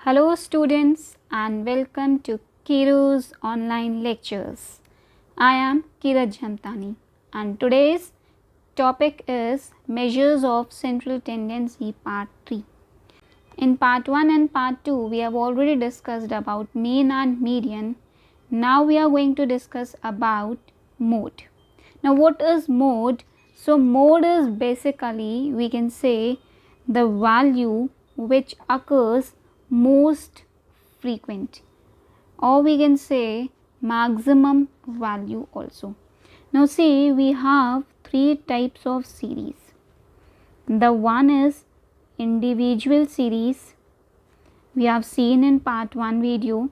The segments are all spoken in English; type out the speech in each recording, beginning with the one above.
Hello students and welcome to Kiru's online lectures. I am Kiraj Jhamtani and today's topic is Measures of Central Tendency Part 3. In Part 1 and Part 2 we have already discussed about mean and median. Now we are going to discuss about mode. Now what is mode? So mode is basically, we can say, the value which occurs most frequent, or we can say maximum value also. Now see, we have three types of series. The one is individual series, we have seen in part 1 video.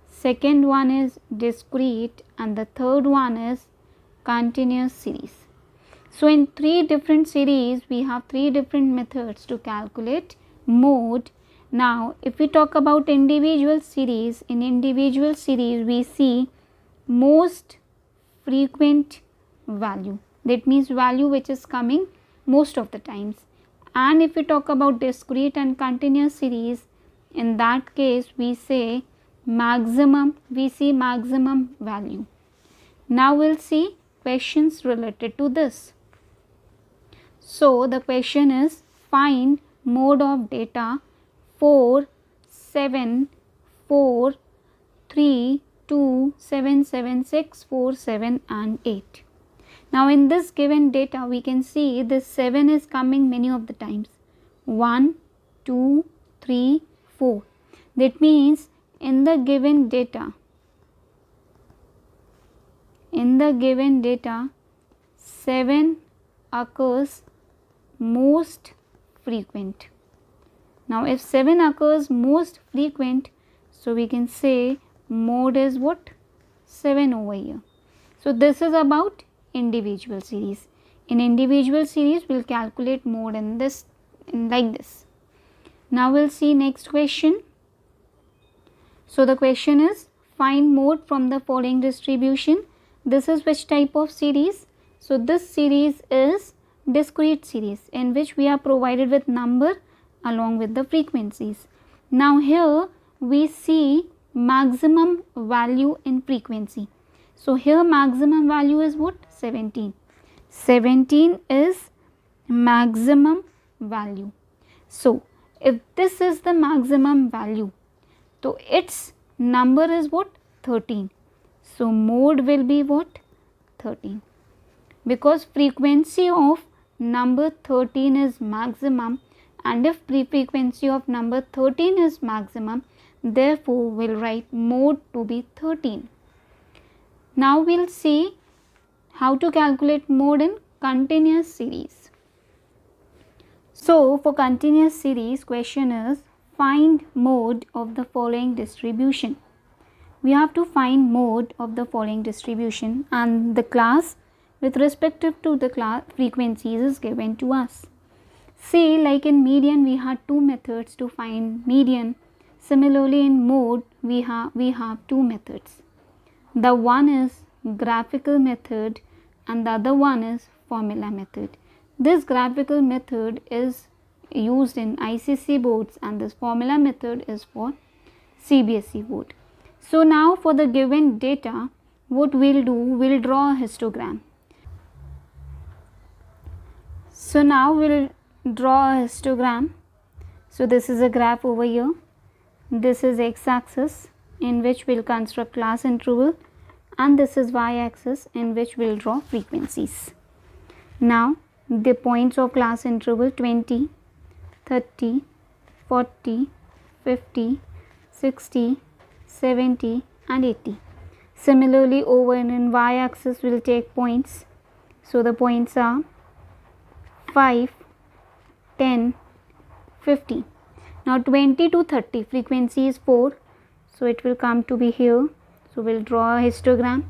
Second one is discrete and the third one is continuous series. So in three different series we have three different methods to calculate mode. Now if we talk about individual series, in individual series we see most frequent value, that means value which is coming most of the times. And if we talk about discrete and continuous series, in that case we say maximum, we see maximum value. Now we'll see questions related to this. So the question is, find mode of data 4, 7, 4, 3, 2, 7, 7, 6, 4, 7 and 8. Now in this given data we can see this 7 is coming many of the times, 1, 2, 3, 4. That means in the given data 7 occurs most frequent. Now if 7 occurs most frequent, so we can say mode is what? 7 over here. So this is about individual series. In individual series we will calculate mode in this, like this. Now we will see next question. So the question is, find mode from the following distribution. This is which type of series? So this series is discrete series, in which we are provided with number along with the frequencies. Now here we see maximum value in frequency. So here maximum value is what? 17. 17 is maximum value. So if this is the maximum value, so its number is what? 13. So mode will be what? 13. Because frequency of number 13 is maximum, and if frequency of number 13 is maximum, therefore we will write mode to be 13. Now we will see how to calculate mode in continuous series. So for continuous series, question is, find mode of the following distribution. We have to find mode of the following distribution, and the class with respect to the class frequencies is given to us. See, like in median we had two methods to find median. Similarly in mode we have two methods. The one is graphical method and the other one is formula method. This graphical method is used in ICC boards and this formula method is for CBSE board. So now for the given data, what we'll do, we'll draw a histogram. So now we'll draw a histogram. So this is a graph over here. This is x-axis in which we'll construct class interval, and this is y-axis in which we'll draw frequencies. Now the points of class interval 20, 30, 40, 50, 60, 70 and 80. Similarly over in y-axis we will take points. So the points are 5, 10, 50. Now 20 to 30 frequency is 4, so it will come to be here. So we will draw a histogram.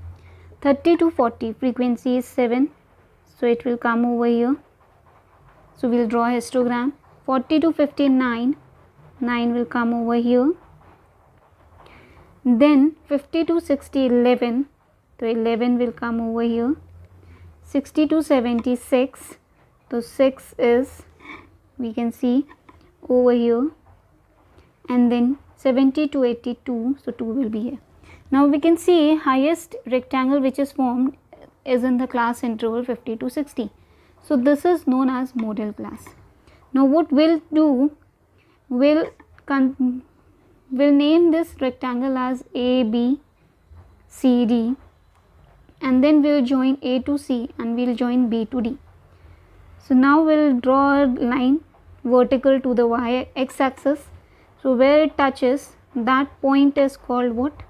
30 to 40 frequency is 7, so it will come over here. So we will draw a histogram. 40 to 59, 9 will come over here. Then 50 to 60, 11, so 11 will come over here. 60 to 76, so 6 is, we can see over here. And then 70 to 82, so 2 will be here. Now we can see highest rectangle which is formed is in the class interval 50 to 60. So this is known as modal class. Now what we'll do, we'll name this rectangle as A, B, C, D, and then we'll join A to C and we'll join B to D. So now we'll draw a line vertical to the x axis. So where it touches, that point is called what?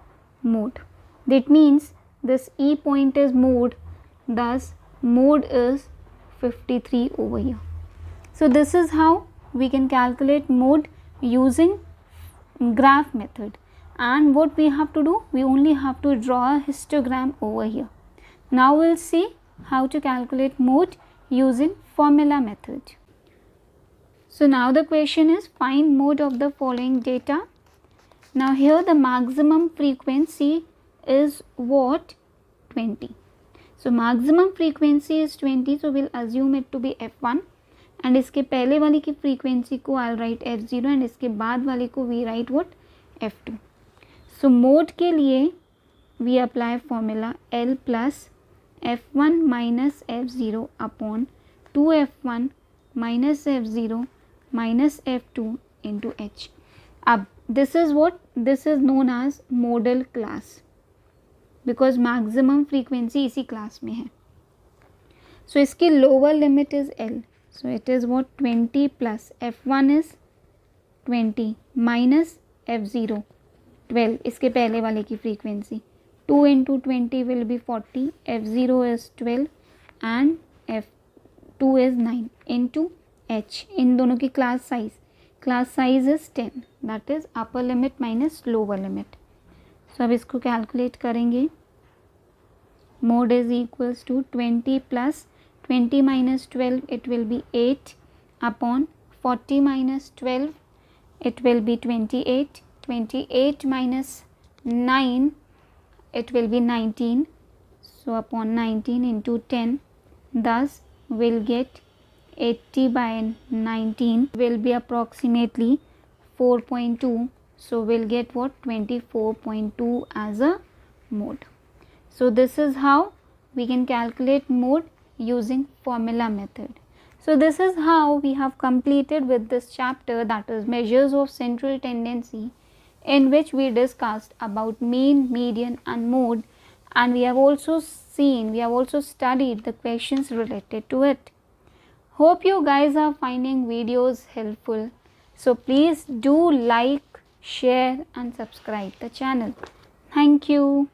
Mode. That means this E point is mode, thus mode is 53 over here. So this is how we can calculate mode using graph method. And what we have to do, we only have to draw a histogram over here. Now we'll see how to calculate mode using formula method. So now the question is, find mode of the following data. Now here the maximum frequency is what? 20. So maximum frequency is 20, so we'll assume it to be f1, and इसके पहले वाली की frequency को I'll write f0 and इसके बाद वाली को we write what? f2. So mode के लिए we apply formula L plus f1 minus f0 upon 2f1 minus f0 minus f2 into h. अब this is what? This is known as modal class because maximum frequency इसी class में है. So इसकी lower limit is L. So it is what? 20 plus f1 is 20 minus f0 12, इसके पहले वाले की frequency. 2 into 20 will be 40, f0 is 12 and f2 is 9 into h. इन दोनों की class size is 10, that is upper limit minus lower limit. So अब इसको calculate करेंगे. Mode is equals to 20 plus 20 minus 12, it will be 8 upon 40 minus 12, it will be 28. 28 minus 9, it will be 19. So upon 19 into 10, thus we'll get 80 by 19 will be approximately 4.2. So we'll get what? 24.2 as a mode. So this is how we can calculate mode using formula method. So this is how we have completed with this chapter, that is measures of central tendency, in which we discussed about mean, median and mode, and we have also studied the questions related to it. Hope you guys are finding videos helpful. So please do like, share and subscribe the channel. Thank you.